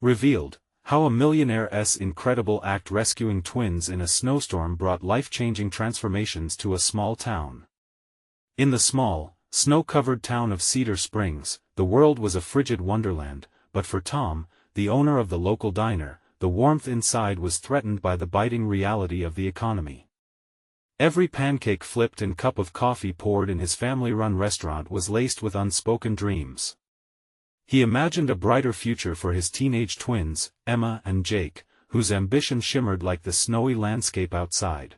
Revealed, how a millionaire's incredible act rescuing twins in a snowstorm brought life-changing transformations to a small town. In the small, snow-covered town of Cedar Springs, the world was a frigid wonderland, but for Tom, the owner of the local diner, the warmth inside was threatened by the biting reality of the economy. Every pancake flipped and cup of coffee poured in his family-run restaurant was laced with unspoken dreams. He imagined a brighter future for his teenage twins, Emma and Jake, whose ambition shimmered like the snowy landscape outside.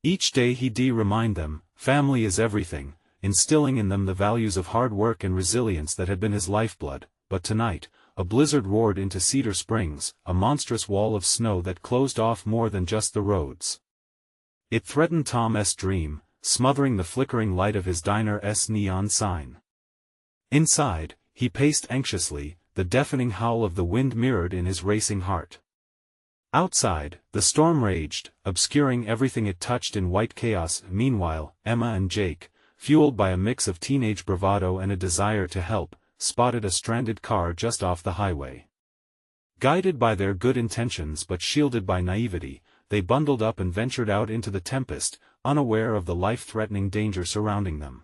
Each day he'd remind them, family is everything, instilling in them the values of hard work and resilience that had been his lifeblood. But tonight, a blizzard roared into Cedar Springs, a monstrous wall of snow that closed off more than just the roads. It threatened Tom's dream, smothering the flickering light of his diner's neon sign. Inside, he paced anxiously, the deafening howl of the wind mirrored in his racing heart. Outside, the storm raged, obscuring everything it touched in white chaos. Meanwhile, Emma and Jake, fueled by a mix of teenage bravado and a desire to help, spotted a stranded car just off the highway. Guided by their good intentions but shielded by naivety, they bundled up and ventured out into the tempest, unaware of the life-threatening danger surrounding them.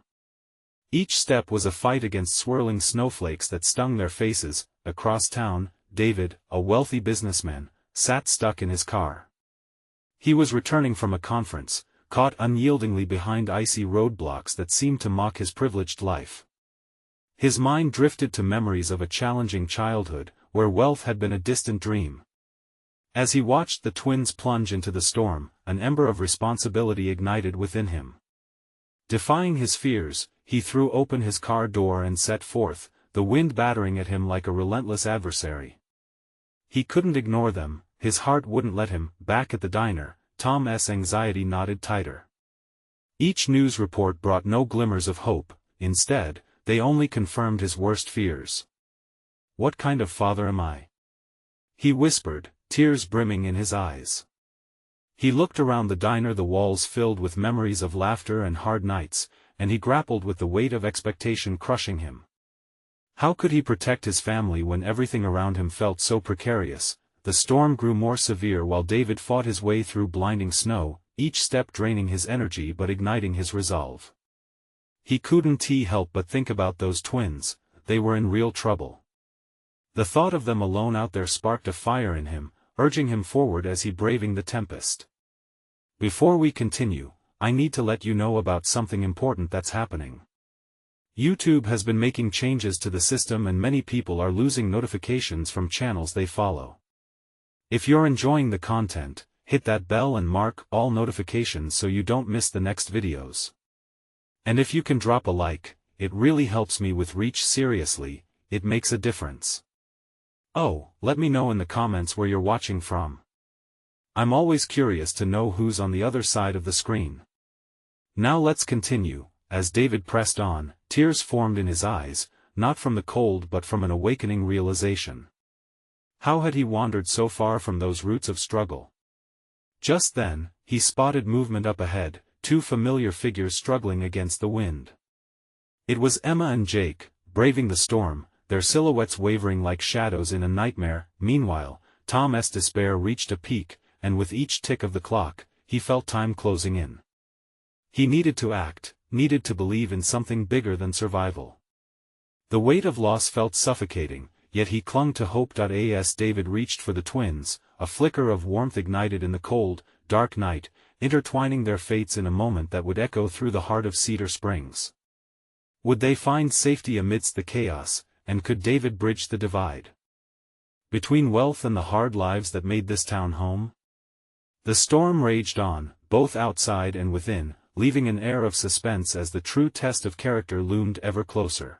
Each step was a fight against swirling snowflakes that stung their faces. Across town, David, a wealthy businessman, sat stuck in his car. He was returning from a conference, caught unyieldingly behind icy roadblocks that seemed to mock his privileged life. His mind drifted to memories of a challenging childhood, where wealth had been a distant dream. As he watched the twins plunge into the storm, an ember of responsibility ignited within him. Defying his fears, he threw open his car door and set forth, the wind battering at him like a relentless adversary. He couldn't ignore them, his heart wouldn't let him. Back at the diner, Tom's anxiety knotted tighter. Each news report brought no glimmers of hope, instead, they only confirmed his worst fears. "What kind of father am I?" he whispered, tears brimming in his eyes. He looked around the diner, the walls filled with memories of laughter and hard nights, and he grappled with the weight of expectation crushing him. How could he protect his family when everything around him felt so precarious? The storm grew more severe while David fought his way through blinding snow, each step draining his energy but igniting his resolve. He couldn't help but think about those twins. They were in real trouble. The thought of them alone out there sparked a fire in him, urging him forward as he braving the tempest. Before we continue, I need to let you know about something important that's happening. YouTube has been making changes to the system and many people are losing notifications from channels they follow. If you're enjoying the content, hit that bell and mark all notifications so you don't miss the next videos. And if you can drop a like, it really helps me with reach. Seriously, it makes a difference. Oh, let me know in the comments where you're watching from. I'm always curious to know who's on the other side of the screen. Now let's continue. As David pressed on, tears formed in his eyes, not from the cold but from an awakening realization. How had he wandered so far from those roots of struggle? Just then, he spotted movement up ahead, two familiar figures struggling against the wind. It was Emma and Jake, braving the storm, their silhouettes wavering like shadows in a nightmare. Meanwhile, Tom's despair reached a peak, and with each tick of the clock, he felt time closing in. He needed to act, needed to believe in something bigger than survival. The weight of loss felt suffocating, yet he clung to hope. As David reached for the twins, a flicker of warmth ignited in the cold, dark night, intertwining their fates in a moment that would echo through the heart of Cedar Springs. Would they find safety amidst the chaos, and could David bridge the divide between wealth and the hard lives that made this town home? The storm raged on, both outside and within, leaving an air of suspense as the true test of character loomed ever closer.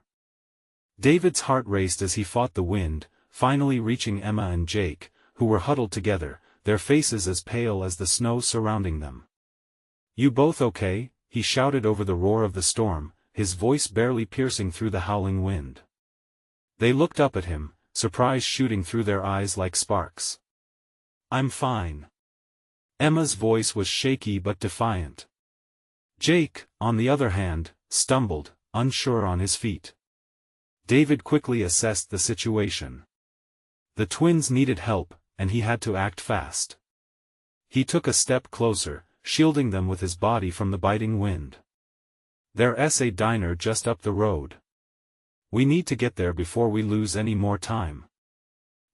David's heart raced as he fought the wind, finally reaching Emma and Jake, who were huddled together, their faces as pale as the snow surrounding them. "You both okay?" he shouted over the roar of the storm, his voice barely piercing through the howling wind. They looked up at him, surprise shooting through their eyes like sparks. "I'm fine." Emma's voice was shaky but defiant. Jake, on the other hand, stumbled, unsure on his feet. David quickly assessed the situation. The twins needed help, and he had to act fast. He took a step closer, shielding them with his body from the biting wind. "There's a diner just up the road. We need to get there before we lose any more time,"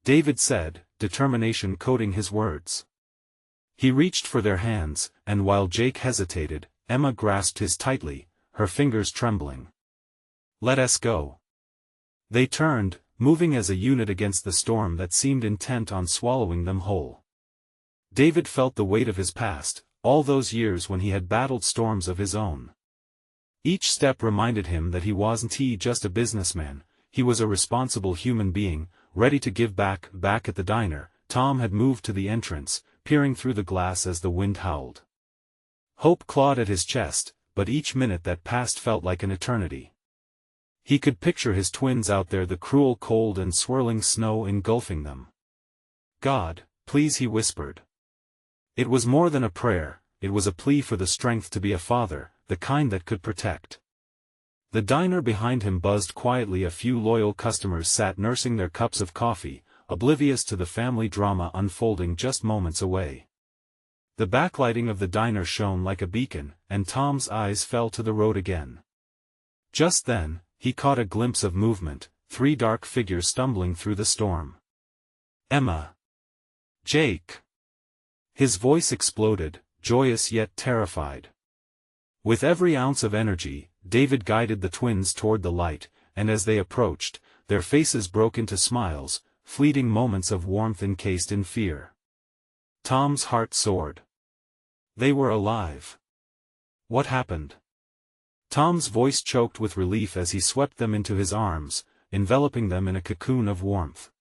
David said, determination coating his words. He reached for their hands, and while Jake hesitated, Emma grasped his tightly, her fingers trembling. "Let us go." They turned, moving as a unit against the storm that seemed intent on swallowing them whole. David felt the weight of his past, all those years when he had battled storms of his own. Each step reminded him that he wasn't just a businessman, he was a responsible human being, ready to give back. Back at the diner, Tom had moved to the entrance, peering through the glass as the wind howled. Hope clawed at his chest, but each minute that passed felt like an eternity. He could picture his twins out there, the cruel cold and swirling snow engulfing them. "God, please," he whispered. It was more than a prayer, it was a plea for the strength to be a father, the kind that could protect. The diner behind him buzzed quietly. A few loyal customers sat nursing their cups of coffee, oblivious to the family drama unfolding just moments away. The backlighting of the diner shone like a beacon, and Tom's eyes fell to the road again. Just then, he caught a glimpse of movement, 3 dark figures stumbling through the storm. "Emma! Jake!" His voice exploded, joyous yet terrified. With every ounce of energy, David guided the twins toward the light, and as they approached, their faces broke into smiles, fleeting moments of warmth encased in fear. Tom's heart soared. They were alive. What happened? Tom's voice choked with relief as he swept them into his arms, enveloping them in a cocoon of warmth.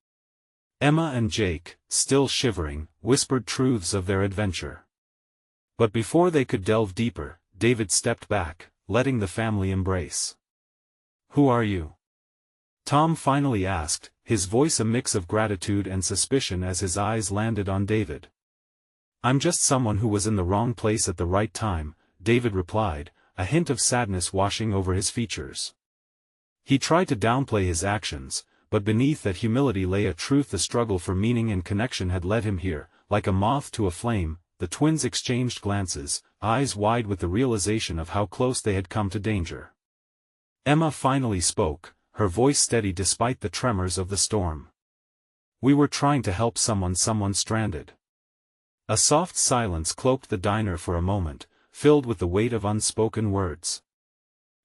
Emma and Jake, still shivering, whispered truths of their adventure. But before they could delve deeper, David stepped back, letting the family embrace. "Who are you?" Tom finally asked, his voice a mix of gratitude and suspicion as his eyes landed on David. "I'm just someone who was in the wrong place at the right time," David replied, a hint of sadness washing over his features. He tried to downplay his actions, but beneath that humility lay a truth. The struggle for meaning and connection had led him here. Like a moth to a flame, the twins exchanged glances, eyes wide with the realization of how close they had come to danger. Emma finally spoke, her voice steady despite the tremors of the storm. "We were trying to help someone stranded." A soft silence cloaked the diner for a moment, filled with the weight of unspoken words.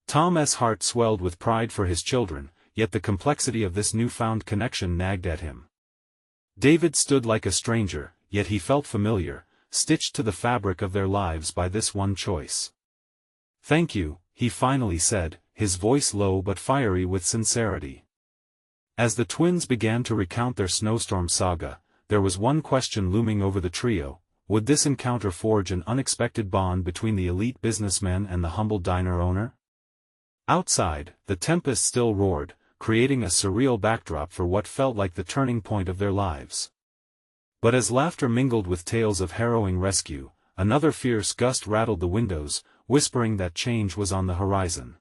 Tom's heart swelled with pride for his children, yet the complexity of this newfound connection nagged at him. David stood like a stranger, yet he felt familiar, stitched to the fabric of their lives by this one choice. "Thank you," he finally said, his voice low but fiery with sincerity. As the twins began to recount their snowstorm saga, there was one question looming over the trio: would this encounter forge an unexpected bond between the elite businessman and the humble diner owner? Outside, the tempest still roared, creating a surreal backdrop for what felt like the turning point of their lives. But as laughter mingled with tales of harrowing rescue, another fierce gust rattled the windows, whispering that change was on the horizon.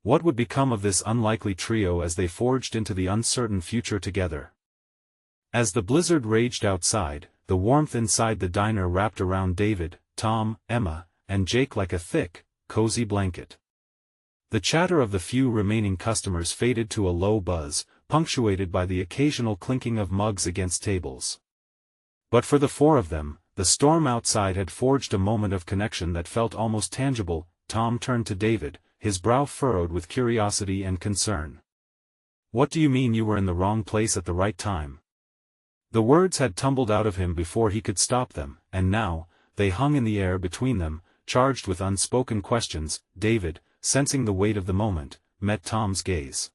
What would become of this unlikely trio as they forged into the uncertain future together? As the blizzard raged outside, the warmth inside the diner wrapped around David, Tom, Emma, and Jake like a thick, cozy blanket. The chatter of the few remaining customers faded to a low buzz, punctuated by the occasional clinking of mugs against tables. But for the 4 of them, the storm outside had forged a moment of connection that felt almost tangible. Tom turned to David, his brow furrowed with curiosity and concern. "What do you mean you were in the wrong place at the right time?" The words had tumbled out of him before he could stop them, and now, they hung in the air between them, charged with unspoken questions. David, sensing the weight of the moment, met Tom's gaze.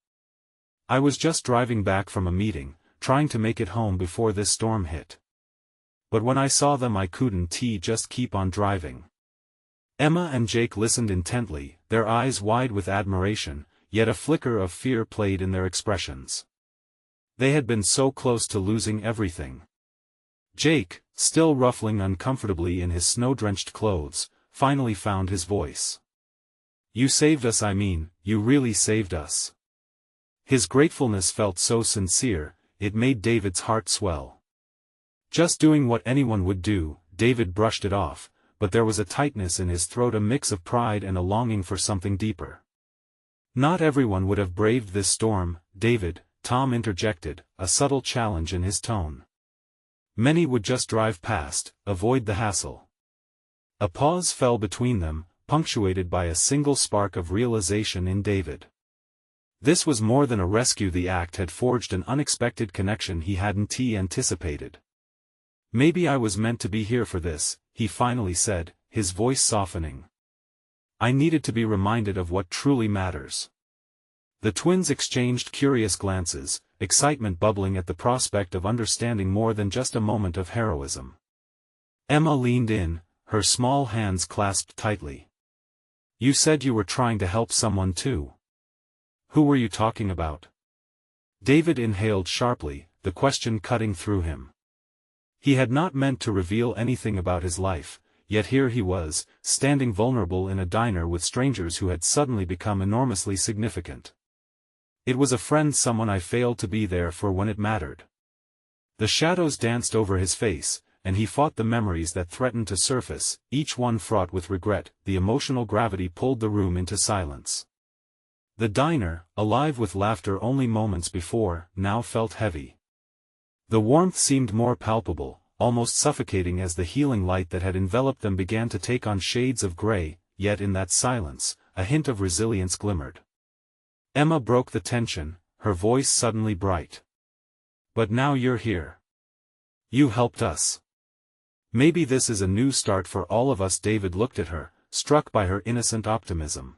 "I was just driving back from a meeting, trying to make it home before this storm hit. But when I saw them I couldn't just keep on driving." Emma and Jake listened intently, their eyes wide with admiration, yet a flicker of fear played in their expressions. They had been so close to losing everything. Jake, still ruffling uncomfortably in his snow-drenched clothes, finally found his voice. "You saved us. I mean, you really saved us." His gratefulness felt so sincere, it made David's heart swell. Just doing what anyone would do, David brushed it off, but there was a tightness in his throat, a mix of pride and a longing for something deeper. Not everyone would have braved this storm, David, Tom interjected, a subtle challenge in his tone. Many would just drive past, avoid the hassle. A pause fell between them, punctuated by a single spark of realization in David. This was more than a rescue. The act had forged an unexpected connection he hadn't anticipated. Maybe I was meant to be here for this, he finally said, his voice softening. I needed to be reminded of what truly matters. The twins exchanged curious glances, excitement bubbling at the prospect of understanding more than just a moment of heroism. Emma leaned in, her small hands clasped tightly. You said you were trying to help someone too. Who were you talking about? David inhaled sharply, the question cutting through him. He had not meant to reveal anything about his life, yet here he was, standing vulnerable in a diner with strangers who had suddenly become enormously significant. It was a friend, someone I failed to be there for when it mattered. The shadows danced over his face, and he fought the memories that threatened to surface, each one fraught with regret. The emotional gravity pulled the room into silence. The diner, alive with laughter only moments before, now felt heavy. The warmth seemed more palpable, almost suffocating as the healing light that had enveloped them began to take on shades of gray, yet in that silence, a hint of resilience glimmered. Emma broke the tension, her voice suddenly bright. But now you're here. You helped us. Maybe this is a new start for all of us. David looked at her, struck by her innocent optimism.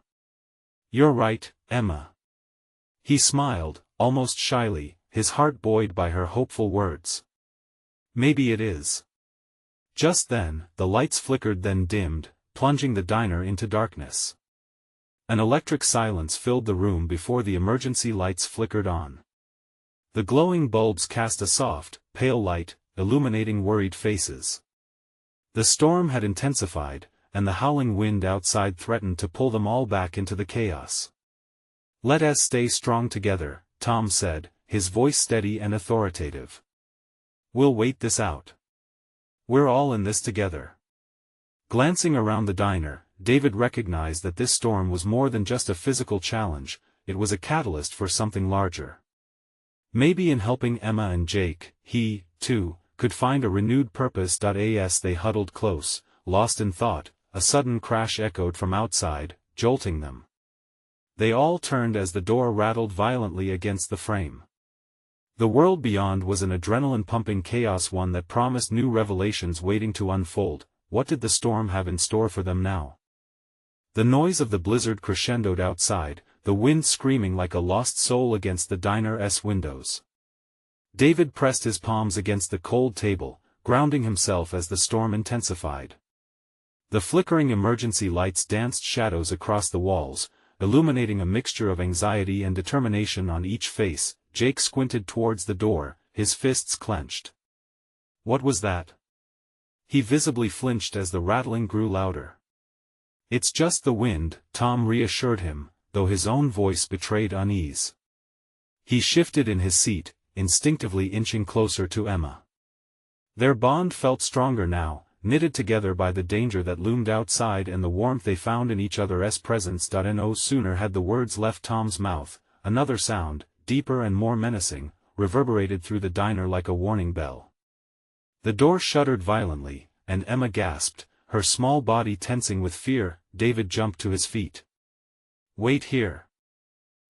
You're right, Emma. He smiled, almost shyly, his heart buoyed by her hopeful words. Maybe it is. Just then, the lights flickered, then dimmed, plunging the diner into darkness. An electric silence filled the room before the emergency lights flickered on. The glowing bulbs cast a soft, pale light, illuminating worried faces. The storm had intensified, and the howling wind outside threatened to pull them all back into the chaos. Let us stay strong together, Tom said, his voice steady and authoritative. We'll wait this out. We're all in this together. Glancing around the diner, David recognized that this storm was more than just a physical challenge, it was a catalyst for something larger. Maybe in helping Emma and Jake, he, too, could find a renewed purpose. As they huddled close, lost in thought, a sudden crash echoed from outside, jolting them. They all turned as the door rattled violently against the frame. The world beyond was an adrenaline-pumping chaos, one that promised new revelations waiting to unfold. What did the storm have in store for them now? The noise of the blizzard crescendoed outside, the wind screaming like a lost soul against the diner's windows. David pressed his palms against the cold table, grounding himself as the storm intensified. The flickering emergency lights danced shadows across the walls, illuminating a mixture of anxiety and determination on each face. Jake squinted towards the door, his fists clenched. What was that? He visibly flinched as the rattling grew louder. It's just the wind, Tom reassured him, though his own voice betrayed unease. He shifted in his seat, instinctively inching closer to Emma. Their bond felt stronger now, knitted together by the danger that loomed outside and the warmth they found in each other's presence. No sooner had the words left Tom's mouth, another sound, deeper and more menacing, reverberated through the diner like a warning bell. The door shuddered violently, and Emma gasped, her small body tensing with fear. David jumped to his feet. Wait here.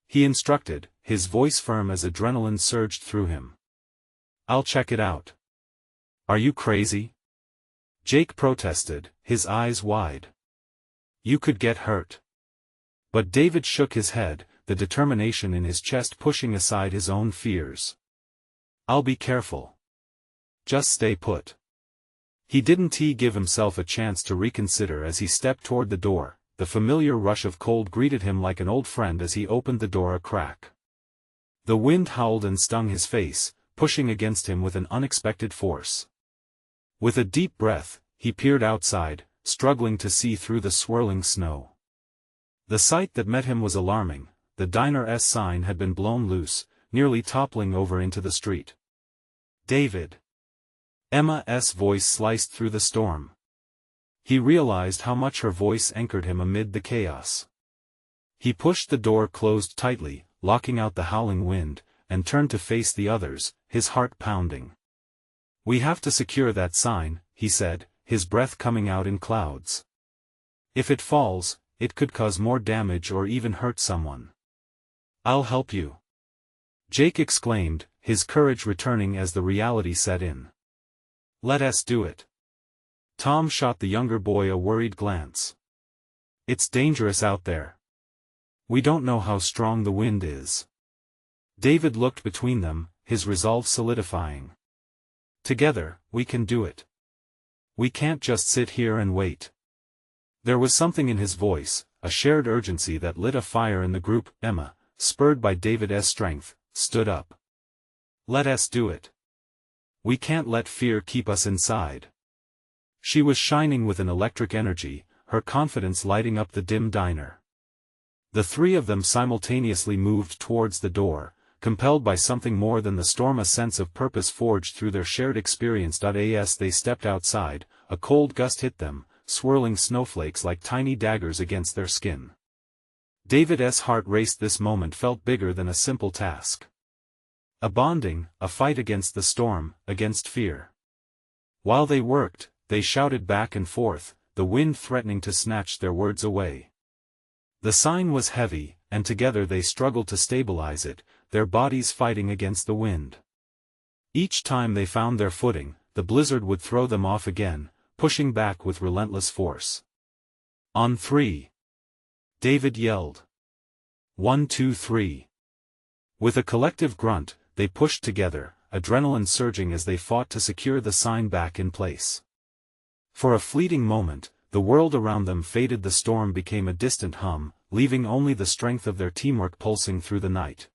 He instructed, his voice firm as adrenaline surged through him. I'll check it out. Are you crazy? Jake protested, his eyes wide. You could get hurt. But David shook his head, the determination in his chest pushing aside his own fears. I'll be careful. Just stay put. He didn't give himself a chance to reconsider as he stepped toward the door. The familiar rush of cold greeted him like an old friend as he opened the door a crack. The wind howled and stung his face, pushing against him with an unexpected force. With a deep breath, he peered outside, struggling to see through the swirling snow. The sight that met him was alarming. The diner's sign had been blown loose, nearly toppling over into the street. David. Emma's voice sliced through the storm. He realized how much her voice anchored him amid the chaos. He pushed the door closed tightly, locking out the howling wind, and turned to face the others, his heart pounding. "We have to secure that sign," he said, his breath coming out in clouds. "If it falls, it could cause more damage or even hurt someone." "I'll help you," Jake exclaimed, his courage returning as the reality set in. "Let us do it." Tom shot the younger boy a worried glance. "It's dangerous out there. We don't know how strong the wind is." David looked between them, his resolve solidifying. "Together, we can do it. We can't just sit here and wait." There was something in his voice, a shared urgency that lit a fire in the group. Emma, spurred by David's strength, stood up. "Let us do it. We can't let fear keep us inside." She was shining with an electric energy, her confidence lighting up the dim diner. The three of them simultaneously moved towards the door, compelled by something more than the storm. A sense of purpose forged through their shared experience. As they stepped outside, a cold gust hit them, swirling snowflakes like tiny daggers against their skin. David's heart raced. This moment felt bigger than a simple task. A bonding, a fight against the storm, against fear. While they worked, they shouted back and forth, the wind threatening to snatch their words away. The sign was heavy, and together they struggled to stabilize it, their bodies fighting against the wind. Each time they found their footing, the blizzard would throw them off again, pushing back with relentless force. "On three!" David yelled. 1, 2, 3. With a collective grunt, they pushed together, adrenaline surging as they fought to secure the sign back in place. For a fleeting moment, the world around them faded. The storm became a distant hum, leaving only the strength of their teamwork pulsing through the night.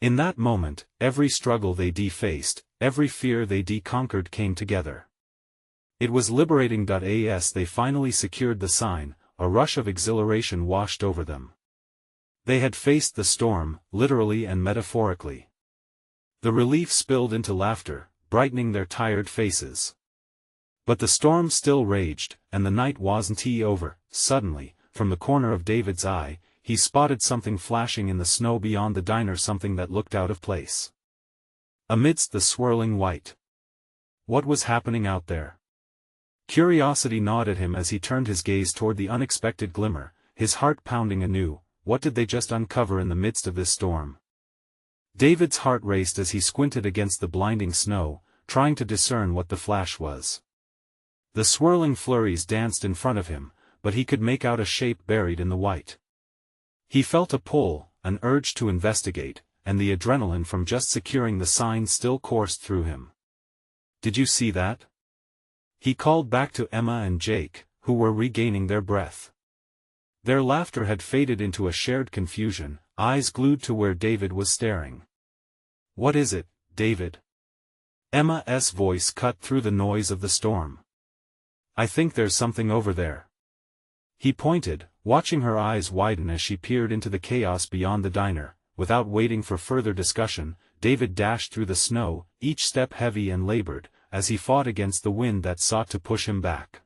In that moment, every struggle they faced, every fear they conquered came together. It was liberating. As they finally secured the sign, a rush of exhilaration washed over them. They had faced the storm, literally and metaphorically. The relief spilled into laughter, brightening their tired faces. But the storm still raged, and the night wasn't over. Suddenly, from the corner of David's eye, he spotted something flashing in the snow beyond the diner, something that looked out of place amidst the swirling white. What was happening out there? Curiosity gnawed at him as he turned his gaze toward the unexpected glimmer, his heart pounding anew. What did they just uncover in the midst of this storm? David's heart raced as he squinted against the blinding snow, trying to discern what the flash was. The swirling flurries danced in front of him, but he could make out a shape buried in the white. He felt a pull, an urge to investigate, and the adrenaline from just securing the sign still coursed through him. "Did you see that?" He called back to Emma and Jake, who were regaining their breath. Their laughter had faded into a shared confusion, eyes glued to where David was staring. "What is it, David?" Emma's voice cut through the noise of the storm. "I think there's something over there." He pointed, watching her eyes widen as she peered into the chaos beyond the diner. Without waiting for further discussion, David dashed through the snow, each step heavy and labored, as he fought against the wind that sought to push him back.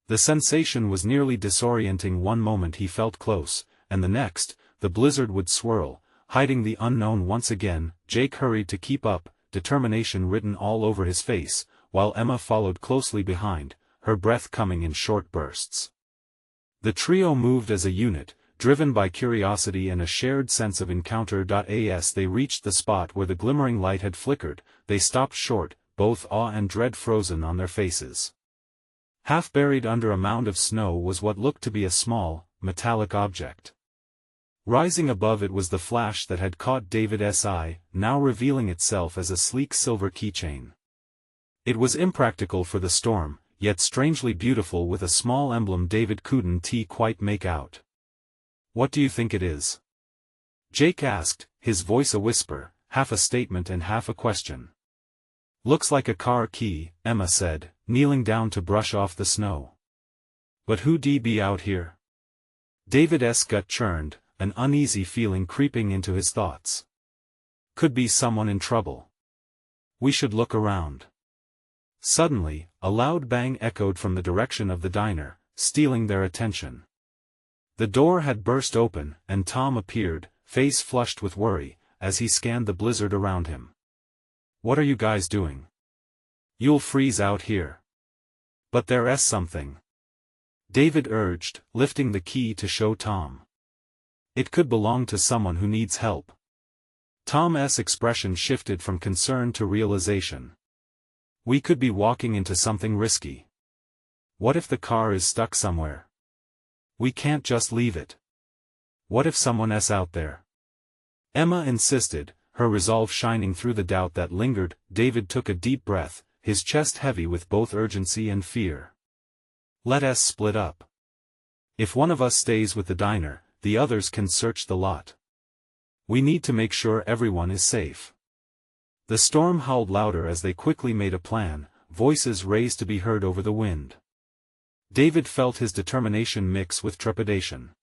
The sensation was nearly disorienting. One moment he felt close, and the next, the blizzard would swirl, hiding the unknown once again. Jake hurried to keep up, determination written all over his face, while Emma followed closely behind, her breath coming in short bursts. The trio moved as a unit, driven by curiosity and a shared sense of encounter. As they reached the spot where the glimmering light had flickered, they stopped short, both awe and dread frozen on their faces. Half buried under a mound of snow was what looked to be a small, metallic object. Rising above it was the flash that had caught David's eye, now revealing itself as a sleek silver keychain. It was impractical for the storm, yet strangely beautiful, with a small emblem David couldn't quite make out. "What do you think it is?" Jake asked, his voice a whisper, half a statement and half a question. "Looks like a car key," Emma said, kneeling down to brush off the snow. "But who'd be out here?" David's gut churned, an uneasy feeling creeping into his thoughts. Could be someone in trouble. We should look around. Suddenly, a loud bang echoed from the direction of the diner, stealing their attention. The door had burst open, and Tom appeared, face flushed with worry, as he scanned the blizzard around him. "What are you guys doing? You'll freeze out here." "But there's something," David urged, lifting the key to show Tom. "It could belong to someone who needs help." Tom's expression shifted from concern to realization. "We could be walking into something risky. What if the car is stuck somewhere? We can't just leave it. What if someone's out there?" Emma insisted, her resolve shining through the doubt that lingered. David took a deep breath, his chest heavy with both urgency and fear. "Let us split up. If one of us stays with the diner, the others can search the lot. We need to make sure everyone is safe." The storm howled louder as they quickly made a plan, voices raised to be heard over the wind. David felt his determination mix with trepidation.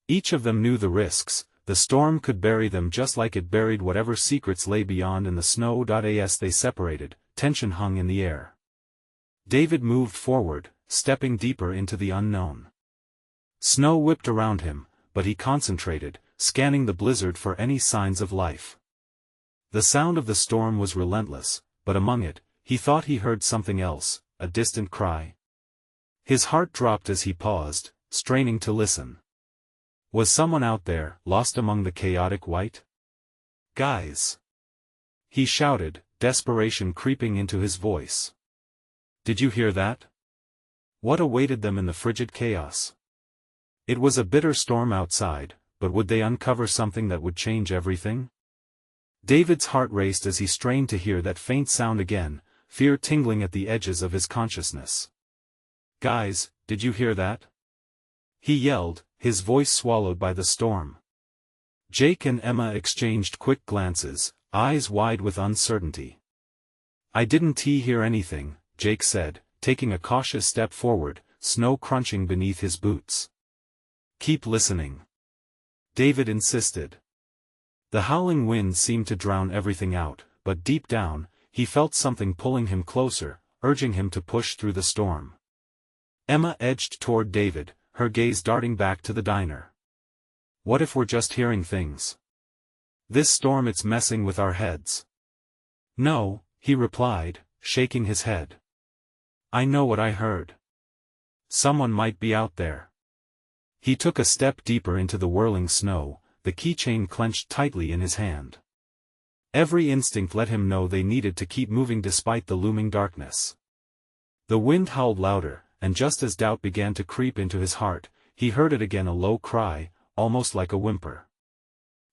Each of them knew the risks. The storm could bury them just like it buried whatever secrets lay beyond in the snow. As they separated, tension hung in the air. David moved forward, stepping deeper into the unknown. Snow whipped around him, but he concentrated, scanning the blizzard for any signs of life. The sound of the storm was relentless, but among it, he thought he heard something else, a distant cry. His heart dropped as he paused, straining to listen. Was someone out there, lost among the chaotic white? "Guys!" he shouted, desperation creeping into his voice. "Did you hear that?" What awaited them in the frigid chaos? It was a bitter storm outside, but would they uncover something that would change everything? David's heart raced as he strained to hear that faint sound again, fear tingling at the edges of his consciousness. "Guys, did you hear that?" he yelled, his voice swallowed by the storm. Jake and Emma exchanged quick glances, eyes wide with uncertainty. "I didn't hear anything," Jake said, taking a cautious step forward, snow crunching beneath his boots. "Keep listening," David insisted. The howling wind seemed to drown everything out, but deep down, he felt something pulling him closer, urging him to push through the storm. Emma edged toward David, her gaze darting back to the diner. "What if we're just hearing things? This storm, it's messing with our heads." "No," he replied, shaking his head. "I know what I heard. Someone might be out there." He took a step deeper into the whirling snow, the keychain clenched tightly in his hand. Every instinct let him know they needed to keep moving despite the looming darkness. The wind howled louder, and just as doubt began to creep into his heart, he heard it again, a low cry, almost like a whimper.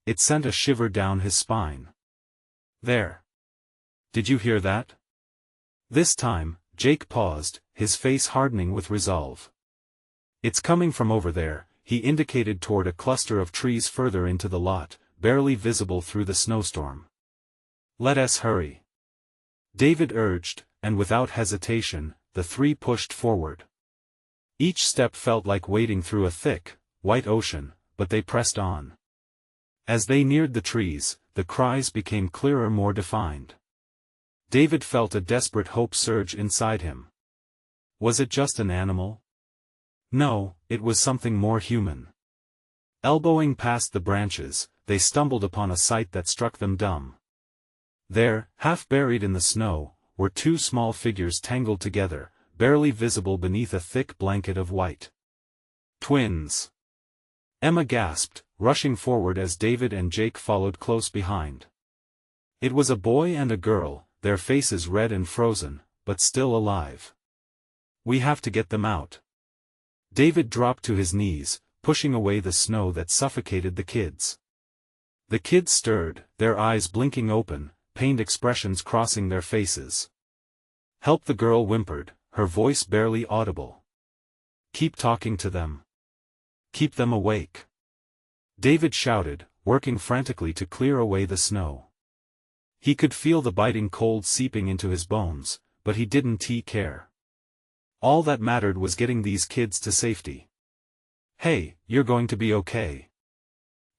It sent a shiver down his spine. "There. Did you hear that?" This time, Jake paused, his face hardening with resolve. "It's coming from over there," he indicated toward a cluster of trees further into the lot, barely visible through the snowstorm. "Let us hurry," David urged, and without hesitation, the three pushed forward. Each step felt like wading through a thick, white ocean, but they pressed on. As they neared the trees, the cries became clearer, more defined. David felt a desperate hope surge inside him. Was it just an animal? No, it was something more human. Elbowing past the branches, they stumbled upon a sight that struck them dumb. There, half buried in the snow, were two small figures tangled together, barely visible beneath a thick blanket of white. "Twins!" Emma gasped, rushing forward as David and Jake followed close behind. It was a boy and a girl, their faces red and frozen, but still alive. "We have to get them out." David dropped to his knees, pushing away the snow that suffocated the kids. The kids stirred, their eyes blinking open, pained expressions crossing their faces. "Help," the girl whimpered, her voice barely audible. "Keep talking to them. Keep them awake," David shouted, working frantically to clear away the snow. He could feel the biting cold seeping into his bones, but he didn't care. All that mattered was getting these kids to safety. "Hey, you're going to be okay,"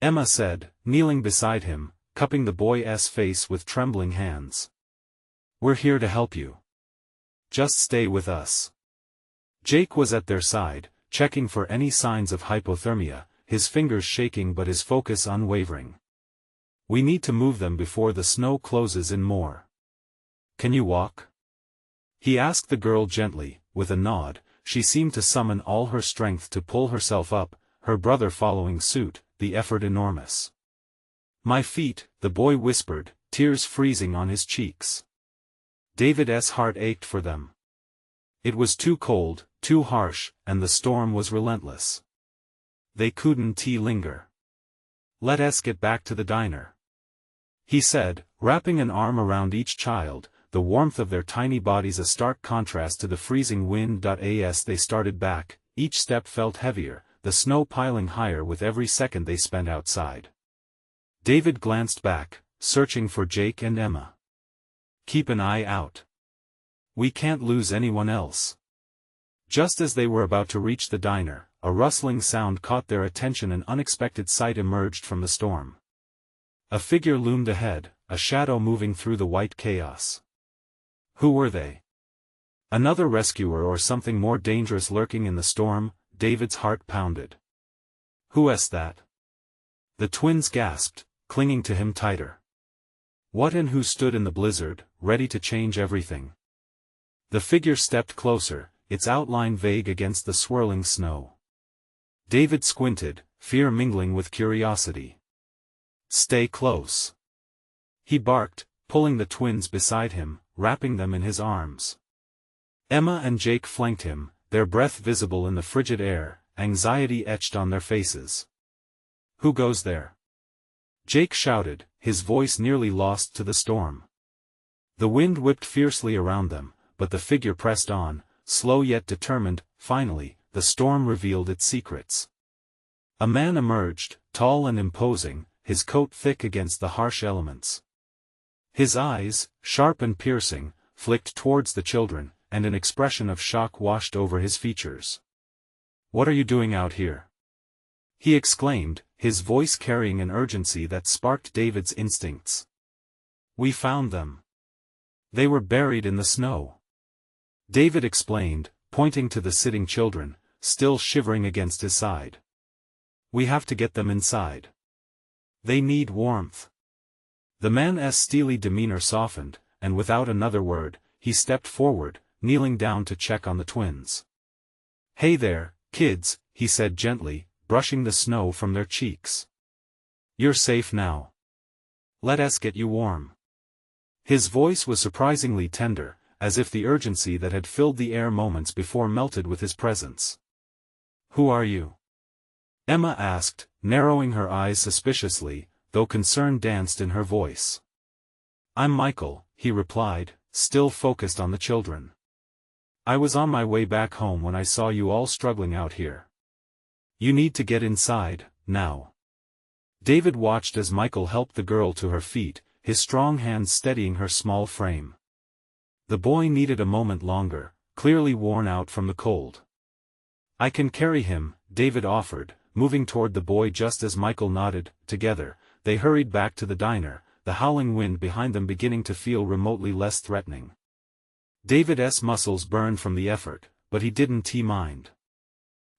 Emma said, kneeling beside him, cupping the boy's face with trembling hands. "We're here to help you. Just stay with us." Jake was at their side, checking for any signs of hypothermia, his fingers shaking but his focus unwavering. "We need to move them before the snow closes in more. Can you walk?" he asked the girl gently. With a nod, she seemed to summon all her strength to pull herself up, her brother following suit, the effort enormous. "My feet," the boy whispered, tears freezing on his cheeks. David's heart ached for them. It was too cold, too harsh, and the storm was relentless. They couldn't linger. "Let us get back to the diner," he said, wrapping an arm around each child, the warmth of their tiny bodies a stark contrast to the freezing wind. As they started back, each step felt heavier, the snow piling higher with every second they spent outside. David glanced back, searching for Jake and Emma. "Keep an eye out. We can't lose anyone else." Just as they were about to reach the diner, a rustling sound caught their attention. An unexpected sight emerged from the storm. A figure loomed ahead, a shadow moving through the white chaos. Who were they? Another rescuer or something more dangerous lurking in the storm? David's heart pounded. "Who's that?" the twins gasped, clinging to him tighter. What and who stood in the blizzard, ready to change everything? The figure stepped closer, its outline vague against the swirling snow. David squinted, fear mingling with curiosity. "Stay close," he barked, pulling the twins beside him, wrapping them in his arms. Emma and Jake flanked him, their breath visible in the frigid air, anxiety etched on their faces. "Who goes there?" Jake shouted, his voice nearly lost to the storm. The wind whipped fiercely around them, but the figure pressed on, slow yet determined. Finally, the storm revealed its secrets. A man emerged, tall and imposing, his coat thick against the harsh elements. His eyes, sharp and piercing, flicked towards the children, and an expression of shock washed over his features. "What are you doing out here?" he exclaimed, his voice carrying an urgency that sparked David's instincts. "We found them. They were buried in the snow," David explained, pointing to the sitting children, still shivering against his side. "We have to get them inside. They need warmth." The man's steely demeanor softened, and without another word, he stepped forward, kneeling down to check on the twins. "Hey there, kids," he said gently, brushing the snow from their cheeks. "You're safe now. Let us get you warm." His voice was surprisingly tender, as if the urgency that had filled the air moments before melted with his presence. "Who are you?" Emma asked, narrowing her eyes suspiciously, though concern danced in her voice. "I'm Michael," he replied, still focused on the children. "I was on my way back home when I saw you all struggling out here. You need to get inside, now." David watched as Michael helped the girl to her feet, his strong hands steadying her small frame. The boy needed a moment longer, clearly worn out from the cold. "I can carry him," David offered, moving toward the boy just as Michael nodded. Together, they hurried back to the diner, the howling wind behind them beginning to feel remotely less threatening. David's muscles burned from the effort, but he didn't mind.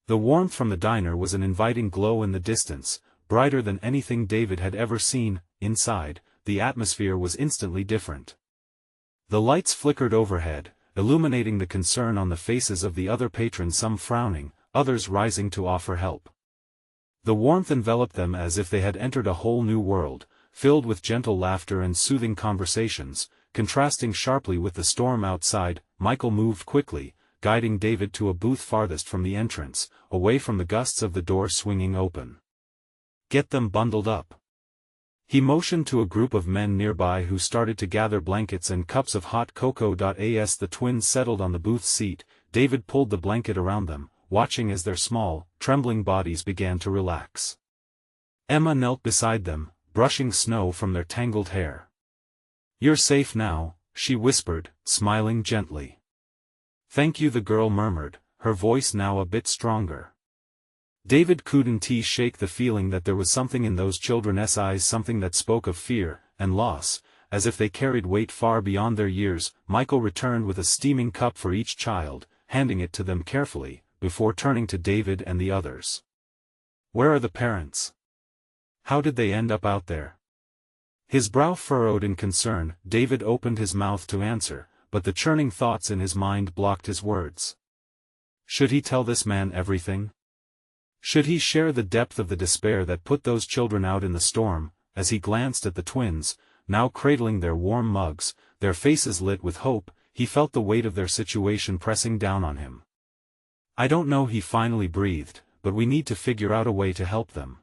The warmth from the diner was an inviting glow in the distance, brighter than anything David had ever seen. Inside, the atmosphere was instantly different. The lights flickered overhead, illuminating the concern on the faces of the other patrons, some frowning, others rising to offer help. The warmth enveloped them as if they had entered a whole new world, filled with gentle laughter and soothing conversations, contrasting sharply with the storm outside. Michael moved quickly, guiding David to a booth farthest from the entrance, away from the gusts of the door swinging open. "Get them bundled up." He motioned to a group of men nearby who started to gather blankets and cups of hot cocoa. As the twins settled on the booth seat, David pulled the blanket around them, watching as their small, trembling bodies began to relax. Emma knelt beside them, brushing snow from their tangled hair. "You're safe now," she whispered, smiling gently. "Thank you," the girl murmured, her voice now a bit stronger. David couldn't shake the feeling that there was something in those children's eyes, something that spoke of fear and loss, as if they carried weight far beyond their years. Michael returned with a steaming cup for each child, handing it to them carefully, before turning to David and the others. "Where are the parents? How did they end up out there?" His brow furrowed in concern. David opened his mouth to answer, but the churning thoughts in his mind blocked his words. Should he tell this man everything? Should he share the depth of the despair that put those children out in the storm? As he glanced at the twins, now cradling their warm mugs, their faces lit with hope, he felt the weight of their situation pressing down on him. "I don't know," he finally breathed, "but we need to figure out a way to help them."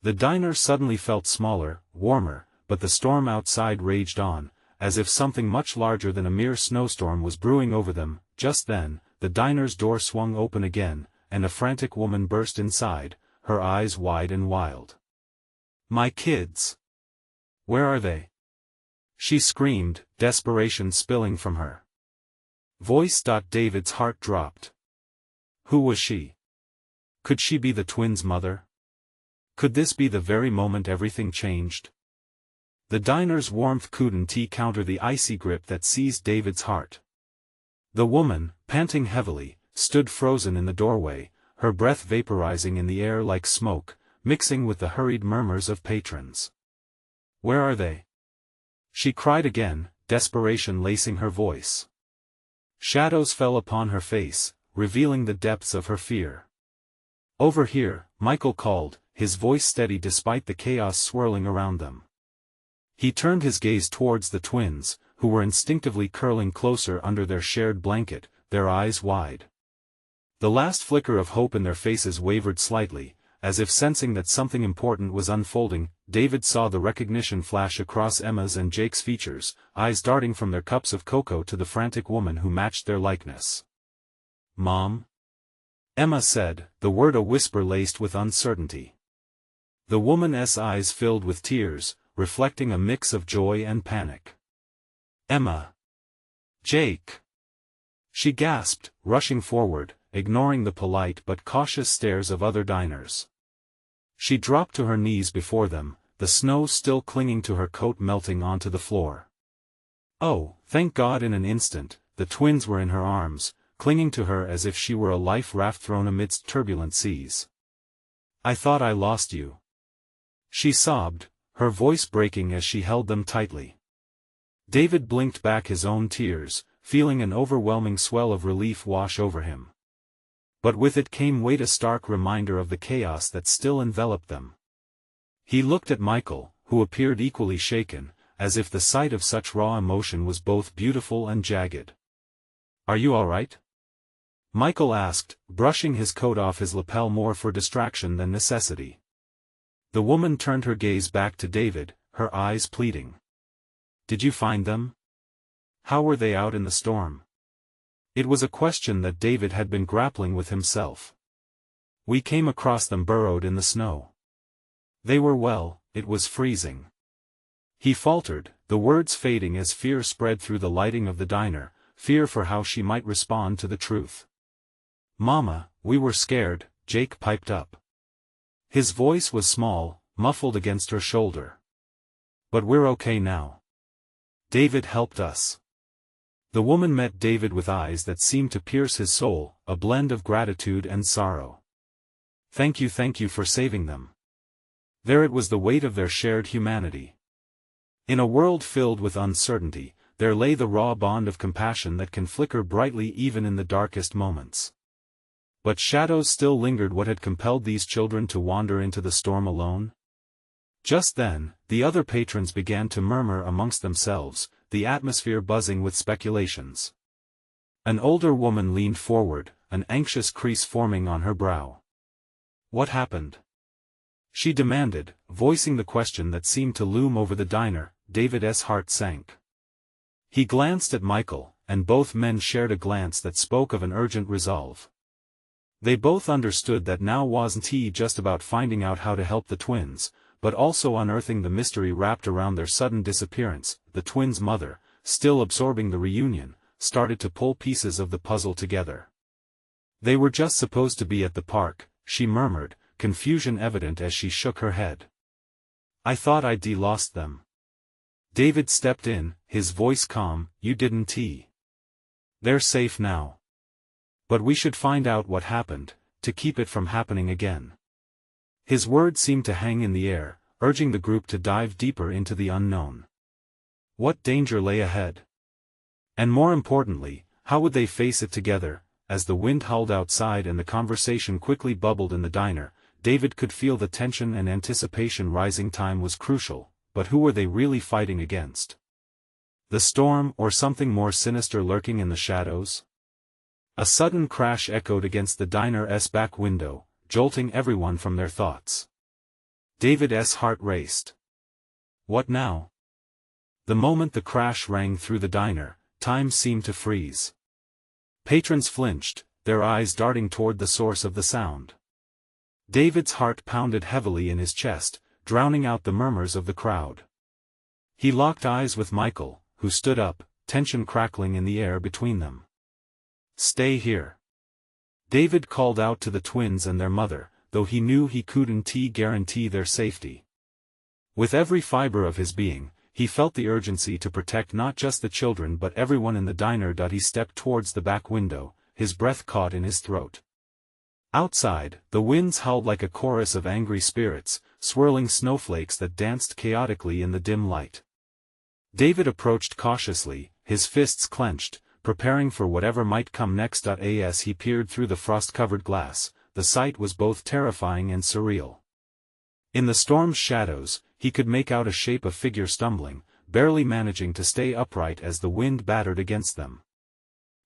The diner suddenly felt smaller, warmer, but the storm outside raged on, as if something much larger than a mere snowstorm was brewing over them. Just then, the diner's door swung open again, and a frantic woman burst inside, her eyes wide and wild. "My kids! Where are they?" she screamed, desperation spilling from her voice. David's heart dropped. Who was she? Could she be the twins' mother? Could this be the very moment everything changed? The diner's warmth couldn't counter the icy grip that seized David's heart. The woman, panting heavily, stood frozen in the doorway, her breath vaporizing in the air like smoke, mixing with the hurried murmurs of patrons. "Where are they?" she cried again, desperation lacing her voice. Shadows fell upon her face, revealing the depths of her fear. "Over here," Michael called, his voice steady despite the chaos swirling around them. He turned his gaze towards the twins, who were instinctively curling closer under their shared blanket, their eyes wide. The last flicker of hope in their faces wavered slightly, as if sensing that something important was unfolding. David saw the recognition flash across Emma's and Jake's features, eyes darting from their cups of cocoa to the frantic woman who matched their likeness. "Mom?" Emma said, the word a whisper laced with uncertainty. The woman's eyes filled with tears, reflecting a mix of joy and panic. "Emma! Jake!" she gasped, rushing forward, ignoring the polite but cautious stares of other diners. She dropped to her knees before them, the snow still clinging to her coat melting onto the floor. Oh, thank God! In an instant, the twins were in her arms, clinging to her as if she were a life raft thrown amidst turbulent seas. "I thought I lost you," she sobbed, her voice breaking as she held them tightly. David blinked back his own tears, feeling an overwhelming swell of relief wash over him. But with it came weight, a stark reminder of the chaos that still enveloped them. He looked at Michael, who appeared equally shaken, as if the sight of such raw emotion was both beautiful and jagged. "Are you all right?" Michael asked, brushing his coat off his lapel more for distraction than necessity. The woman turned her gaze back to David, her eyes pleading. "Did you find them? How were they out in the storm?" It was a question that David had been grappling with himself. "We came across them burrowed in the snow. They were well, it was freezing." He faltered, the words fading as fear spread through the lighting of the diner, fear for how she might respond to the truth. "Mama, we were scared," Jake piped up. His voice was small, muffled against her shoulder. "But we're okay now. David helped us." The woman met David with eyes that seemed to pierce his soul, a blend of gratitude and sorrow. Thank you for saving them." There it was, the weight of their shared humanity. In a world filled with uncertainty, there lay the raw bond of compassion that can flicker brightly even in the darkest moments. But shadows still lingered. What had compelled these children to wander into the storm alone? Just then, the other patrons began to murmur amongst themselves, the atmosphere buzzing with speculations. An older woman leaned forward, an anxious crease forming on her brow. "What happened?" she demanded, voicing the question that seemed to loom over the diner. David's heart sank. He glanced at Michael, and both men shared a glance that spoke of an urgent resolve. They both understood that now wasn't just about finding out how to help the twins, but also unearthing the mystery wrapped around their sudden disappearance. The twins' mother, still absorbing the reunion, started to pull pieces of the puzzle together. They were just supposed to be at the park, she murmured, confusion evident as she shook her head. I thought I'd lost them. David stepped in, his voice calm, you didn't. They're safe now. But we should find out what happened, to keep it from happening again. His words seemed to hang in the air, urging the group to dive deeper into the unknown. What danger lay ahead? And more importantly, how would they face it together? As the wind howled outside and the conversation quickly bubbled in the diner, David could feel the tension and anticipation rising. Time was crucial, but who were they really fighting against? The storm, or something more sinister lurking in the shadows? A sudden crash echoed against the diner's back window, jolting everyone from their thoughts. David's heart raced. What now? The moment the crash rang through the diner, time seemed to freeze. Patrons flinched, their eyes darting toward the source of the sound. David's heart pounded heavily in his chest, drowning out the murmurs of the crowd. He locked eyes with Michael, who stood up, tension crackling in the air between them. Stay here. David called out to the twins and their mother, though he knew he couldn't guarantee their safety. With every fiber of his being, he felt the urgency to protect not just the children but everyone in the diner. He stepped towards the back window, his breath caught in his throat. Outside, the winds howled like a chorus of angry spirits, swirling snowflakes that danced chaotically in the dim light. David approached cautiously, his fists clenched, preparing for whatever might come next. As he peered through the frost-covered glass, the sight was both terrifying and surreal. In the storm's shadows, he could make out a shape of figure stumbling, barely managing to stay upright as the wind battered against them.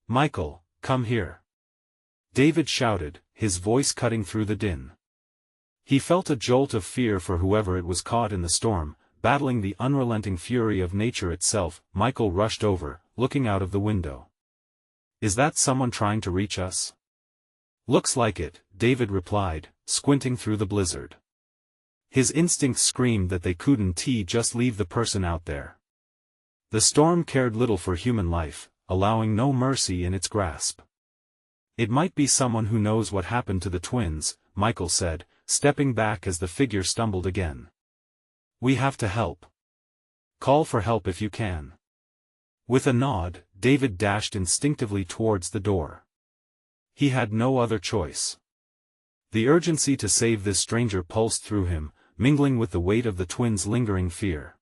Michael, come here. David shouted, his voice cutting through the din. He felt a jolt of fear for whoever it was caught in the storm, battling the unrelenting fury of nature itself. Michael rushed over, looking out of the window. Is that someone trying to reach us? Looks like it, David replied, squinting through the blizzard. His instincts screamed that they couldn't just leave the person out there. The storm cared little for human life, allowing no mercy in its grasp. It might be someone who knows what happened to the twins, Michael said, stepping back as the figure stumbled again. We have to help. Call for help if you can. With a nod, David dashed instinctively towards the door. He had no other choice. The urgency to save this stranger pulsed through him, mingling with the weight of the twins' lingering fear.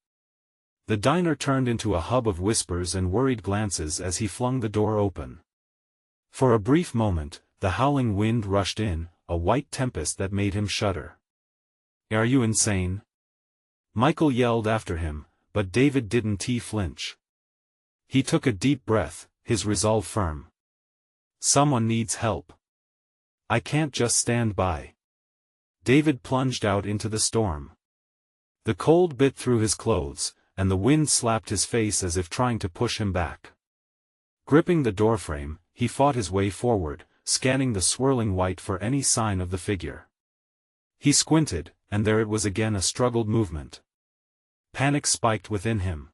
The diner turned into a hub of whispers and worried glances as he flung the door open. For a brief moment, the howling wind rushed in, a white tempest that made him shudder. Are you insane? Michael yelled after him, but David didn't flinch. He took a deep breath, his resolve firm. Someone needs help. I can't just stand by. David plunged out into the storm. The cold bit through his clothes, and the wind slapped his face as if trying to push him back. Gripping the doorframe, he fought his way forward, scanning the swirling white for any sign of the figure. He squinted, and there it was again, a struggled movement. Panic spiked within him.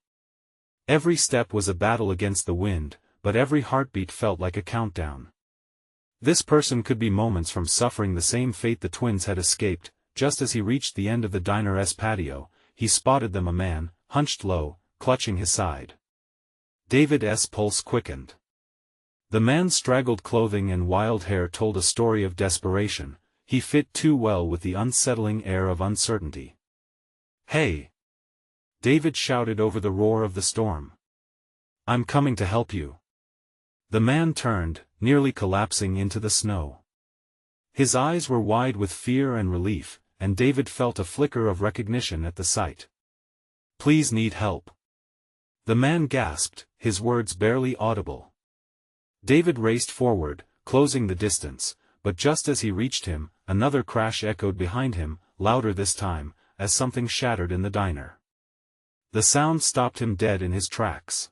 Every step was a battle against the wind, but every heartbeat felt like a countdown. This person could be moments from suffering the same fate the twins had escaped. Just as he reached the end of the diner's patio, he spotted them, a man, hunched low, clutching his side. David's pulse quickened. The man's straggled clothing and wild hair told a story of desperation. He fit too well with the unsettling air of uncertainty. Hey! David shouted over the roar of the storm. I'm coming to help you. The man turned, nearly collapsing into the snow. His eyes were wide with fear and relief, and David felt a flicker of recognition at the sight. Please, need help. The man gasped, his words barely audible. David raced forward, closing the distance, but just as he reached him, another crash echoed behind him, louder this time, as something shattered in the diner. The sound stopped him dead in his tracks.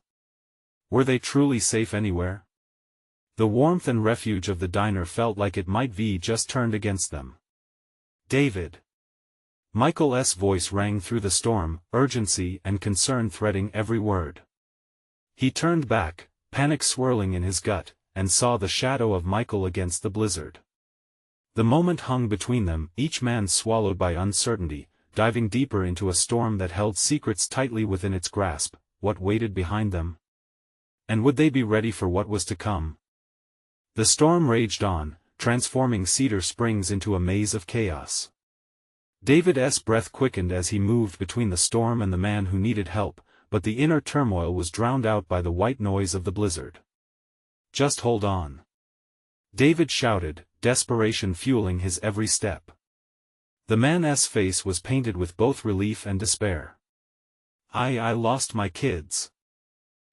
Were they truly safe anywhere? The warmth and refuge of the diner felt like it might be just turned against them. David! Michael's voice rang through the storm, urgency and concern threading every word. He turned back, panic swirling in his gut, and saw the shadow of Michael against the blizzard. The moment hung between them, each man swallowed by uncertainty, diving deeper into a storm that held secrets tightly within its grasp. What waited behind them? And would they be ready for what was to come? The storm raged on, transforming Cedar Springs into a maze of chaos. David's breath quickened as he moved between the storm and the man who needed help, but the inner turmoil was drowned out by the white noise of the blizzard. "Just hold on," David shouted, desperation fueling his every step. The man's face was painted with both relief and despair. I lost my kids,"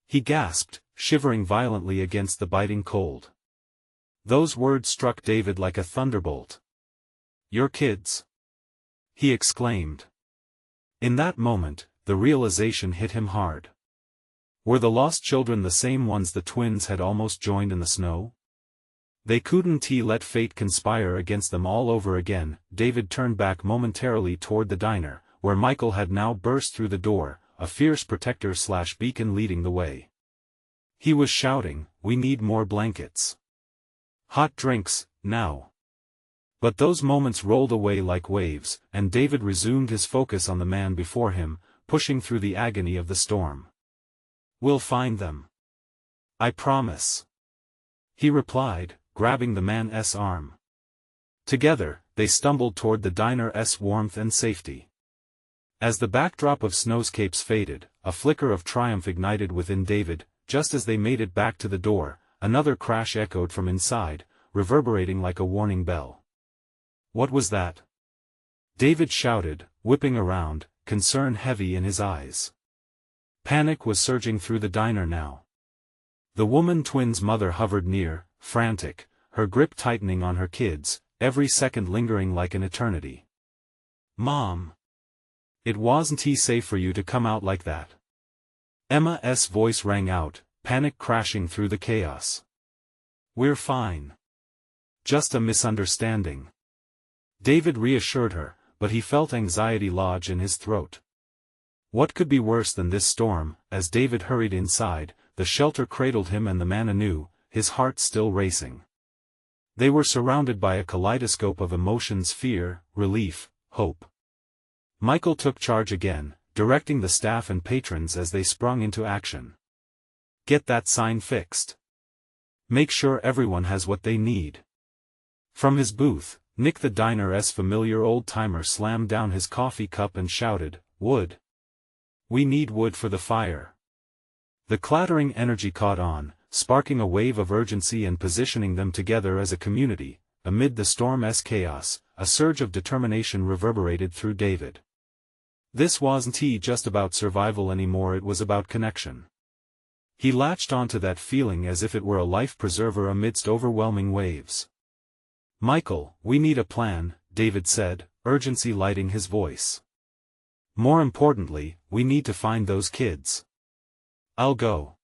he gasped, shivering violently against the biting cold. Those words struck David like a thunderbolt. "Your kids?" he exclaimed. In that moment, the realization hit him hard. Were the lost children the same ones the twins had almost joined in the snow? They couldn't let fate conspire against them all over again. David turned back momentarily toward the diner, where Michael had now burst through the door, a fierce protector/beacon leading the way. He was shouting, "We need more blankets. Hot drinks, now." But those moments rolled away like waves, and David resumed his focus on the man before him, pushing through the agony of the storm. "We'll find them. I promise," he replied, grabbing the man's arm. Together, they stumbled toward the diner's warmth and safety. As the backdrop of snowscapes faded, a flicker of triumph ignited within David. Just as they made it back to the door, another crash echoed from inside, reverberating like a warning bell. "What was that?" David shouted, whipping around, concern heavy in his eyes. Panic was surging through the diner now. The woman twins' mother hovered near, frantic, her grip tightening on her kids, every second lingering like an eternity. "Mom! It wasn't safe for you to come out like that." Emma's voice rang out, panic crashing through the chaos. "We're fine. Just a misunderstanding," David reassured her, but he felt anxiety lodge in his throat. What could be worse than this storm? As David hurried inside, the shelter cradled him and the man anew, his heart still racing. They were surrounded by a kaleidoscope of emotions: fear, relief, hope. Michael took charge again, directing the staff and patrons as they sprung into action. "Get that sign fixed. Make sure everyone has what they need." From his booth, Nick the diner's familiar old-timer slammed down his coffee cup and shouted, "Wood! We need wood for the fire." The clattering energy caught on, sparking a wave of urgency and positioning them together as a community. Amid the storm's chaos, a surge of determination reverberated through David. This wasn't just about survival anymore, it was about connection. He latched onto that feeling as if it were a life preserver amidst overwhelming waves. "Michael, we need a plan," David said, urgency lighting his voice. "More importantly, we need to find those kids." "I'll go."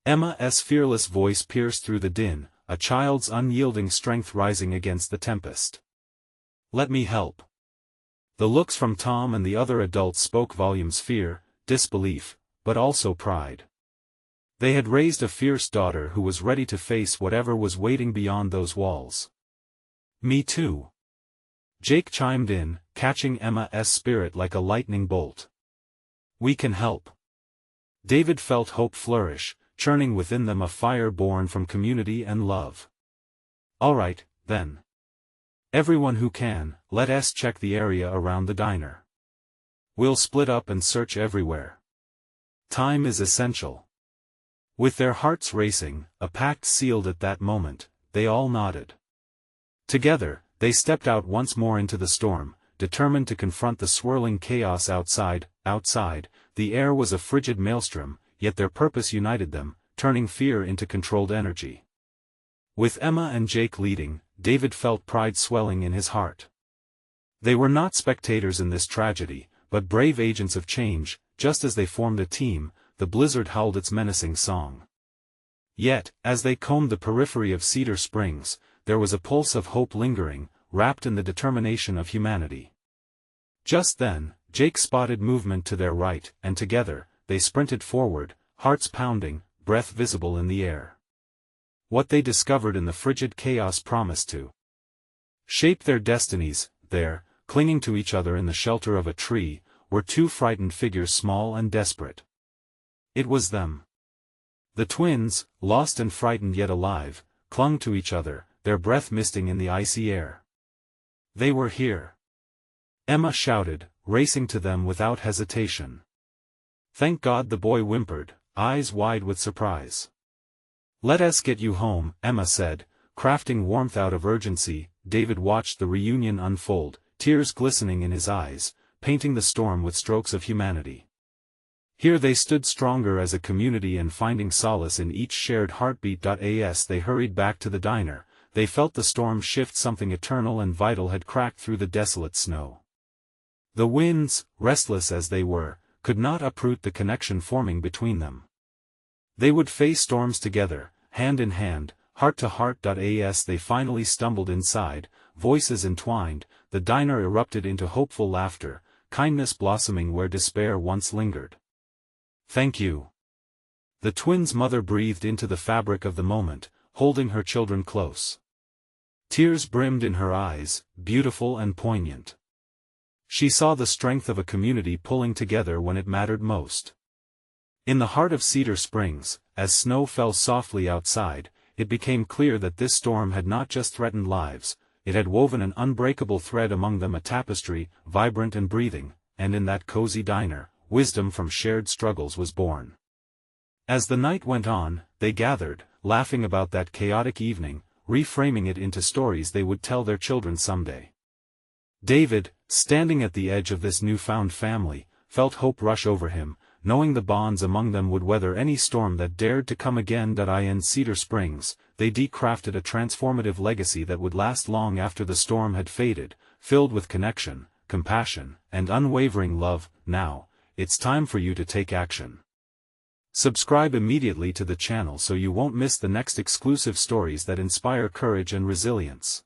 Emma's fearless voice pierced through the din, a child's unyielding strength rising against the tempest. "Let me help." The looks from Tom and the other adults spoke volumes: fear, disbelief, but also pride. They had raised a fierce daughter who was ready to face whatever was waiting beyond those walls. "Me too," Jake chimed in, catching Emma's spirit like a lightning bolt. "We can help." David felt hope flourish, churning within them a fire born from community and love. "All right, then. Everyone who can, let us check the area around the diner. We'll split up and search everywhere. Time is essential." With their hearts racing, a pact sealed at that moment, they all nodded. Together, they stepped out once more into the storm, determined to confront the swirling chaos outside. Outside, the air was a frigid maelstrom, yet their purpose united them, turning fear into controlled energy. With Emma and Jake leading, David felt pride swelling in his heart. They were not spectators in this tragedy, but brave agents of change. Just as they formed a team, the blizzard howled its menacing song. Yet, as they combed the periphery of Cedar Springs, there was a pulse of hope lingering, wrapped in the determination of humanity. Just then, Jake spotted movement to their right, and together, they sprinted forward, hearts pounding, breath visible in the air. What they discovered in the frigid chaos promised to shape their destinies. There, clinging to each other in the shelter of a tree, were two frightened figures, small and desperate. It was them. The twins, lost and frightened yet alive, clung to each other, their breath misting in the icy air. They were here. Emma shouted, racing to them without hesitation. "Thank God," the boy whimpered, eyes wide with surprise. "Let us get you home," Emma said, crafting warmth out of urgency. David watched the reunion unfold, tears glistening in his eyes, painting the storm with strokes of humanity. Here they stood stronger as a community and finding solace in each shared heartbeat. As they hurried back to the diner, they felt the storm shift. Something eternal and vital had cracked through the desolate snow. The winds, restless as they were, could not uproot the connection forming between them. They would face storms together, hand in hand, heart to heart. As they finally stumbled inside, voices entwined, the diner erupted into hopeful laughter, kindness blossoming where despair once lingered. "Thank you." The twins' mother breathed into the fabric of the moment, holding her children close. Tears brimmed in her eyes, beautiful and poignant. She saw the strength of a community pulling together when it mattered most. In the heart of Cedar Springs, as snow fell softly outside, it became clear that this storm had not just threatened lives, it had woven an unbreakable thread among them, a tapestry, vibrant and breathing, and in that cozy diner, wisdom from shared struggles was born. As the night went on, they gathered, laughing about that chaotic evening, reframing it into stories they would tell their children someday. David, standing at the edge of this newfound family, felt hope rush over him, knowing the bonds among them would weather any storm that dared to come again. In Cedar Springs, they crafted a transformative legacy that would last long after the storm had faded, filled with connection, compassion, and unwavering love. Now, it's time for you to take action. Subscribe immediately to the channel so you won't miss the next exclusive stories that inspire courage and resilience.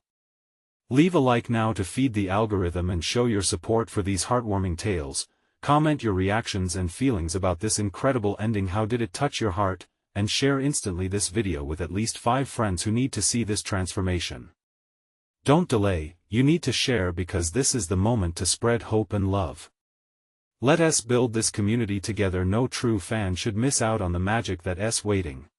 Leave a like now to feed the algorithm and show your support for these heartwarming tales. Comment your reactions and feelings about this incredible ending. How did it touch your heart? And share instantly this video with at least 5 friends who need to see this transformation. Don't delay, you need to share because this is the moment to spread hope and love. Let us build this community together. No true fan should miss out on the magic that's waiting.